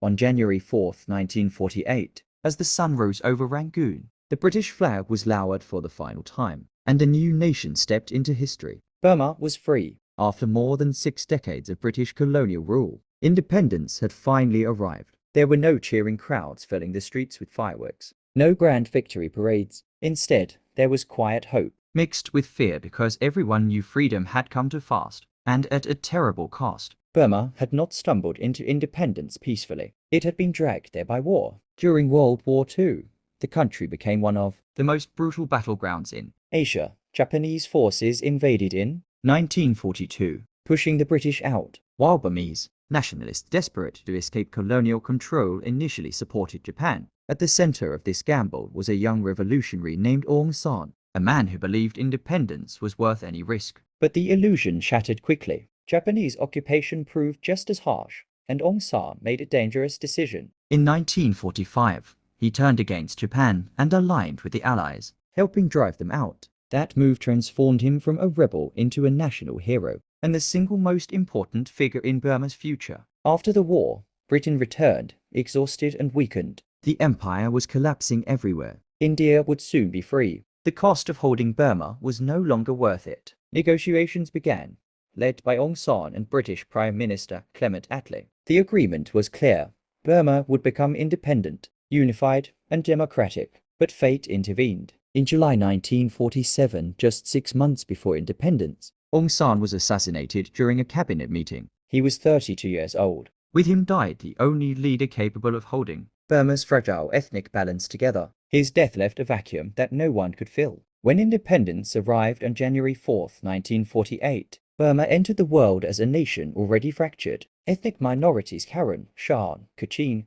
On January 4, 1948, as the sun rose over Rangoon, the British flag was lowered for the final time, and a new nation stepped into history. Burma was free. After more than 6 decades of British colonial rule, independence had finally arrived. There were no cheering crowds filling the streets with fireworks, no grand victory parades. Instead, there was quiet hope, mixed with fear because everyone knew freedom had come too fast, and at a terrible cost. Burma had not stumbled into independence peacefully. It had been dragged there by war. During World War II, the country became one of the most brutal battlegrounds in Asia. Japanese forces invaded in 1942, pushing the British out, while Burmese nationalists desperate to escape colonial control initially supported Japan. At the center of this gamble was a young revolutionary named Aung San, a man who believed independence was worth any risk. But the illusion shattered quickly. Japanese occupation proved just as harsh, and Aung San made a dangerous decision. In 1945, he turned against Japan and aligned with the Allies, helping drive them out. That move transformed him from a rebel into a national hero, and the single most important figure in Burma's future. After the war, Britain returned, exhausted and weakened. The empire was collapsing everywhere. India would soon be free. The cost of holding Burma was no longer worth it. Negotiations began, led by Aung San and British Prime Minister Clement Attlee. The agreement was clear. Burma would become independent, unified, and democratic. But fate intervened. In July 1947, just 6 months before independence, Aung San was assassinated during a cabinet meeting. He was 32 years old. With him died the only leader capable of holding Burma's fragile ethnic balance together. His death left a vacuum that no one could fill. When independence arrived on January 4, 1948, Burma entered the world as a nation already fractured. Ethnic minorities Karen, Shan, Kachin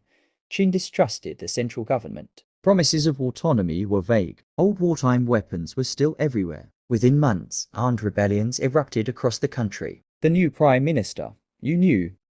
distrusted the central government. Promises of autonomy were vague. Old wartime weapons were still everywhere. Within months, armed rebellions erupted across the country. The new prime minister,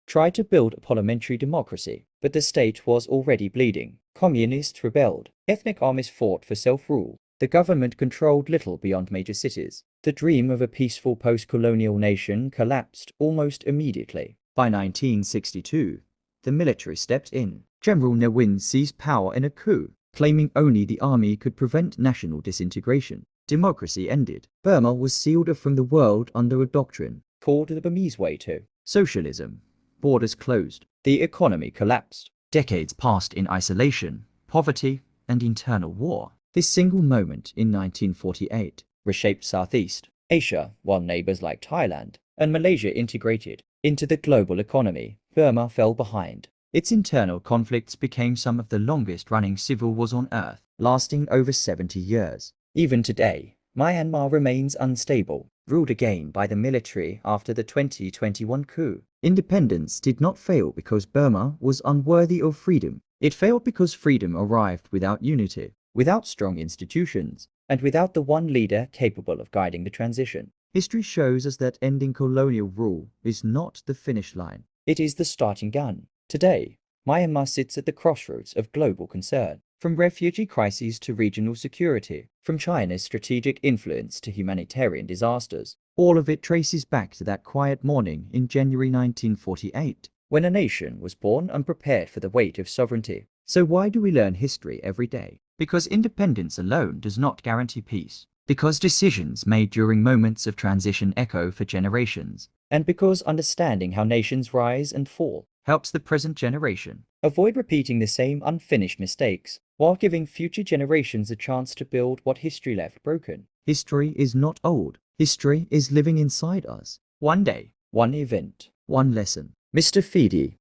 tried to build a parliamentary democracy, but the state was already bleeding. Communists rebelled. Ethnic armies fought for self-rule. The government controlled little beyond major cities. The dream of a peaceful post-colonial nation collapsed almost immediately. By 1962, the military stepped in. General Ne Win seized power in a coup, claiming only the army could prevent national disintegration. Democracy ended. Burma was sealed off from the world under a doctrine called the Burmese Way to socialism. Borders closed. The economy collapsed. Decades passed in isolation, poverty, and internal war. This single moment in 1948 reshaped Southeast Asia, while neighbors like Thailand and Malaysia integrated into the global economy. Burma fell behind. Its internal conflicts became some of the longest-running civil wars on Earth, lasting over 70 years. Even today, Myanmar remains unstable, ruled again by the military after the 2021 coup. Independence did not fail because Burma was unworthy of freedom. It failed because freedom arrived without unity, without strong institutions, and without the one leader capable of guiding the transition. History shows us that ending colonial rule is not the finish line. It is the starting gun. Today, Myanmar sits at the crossroads of global concern. From refugee crises to regional security, from China's strategic influence to humanitarian disasters, all of it traces back to that quiet morning in January 1948, when a nation was born unprepared for the weight of sovereignty. So why do we learn history every day? Because independence alone does not guarantee peace. Because decisions made during moments of transition echo for generations. And because understanding how nations rise and fall helps the present generation avoid repeating the same unfinished mistakes, while giving future generations a chance to build what history left broken. History is not old. History is living inside us. One day, one event, one lesson. Mr. Fidi,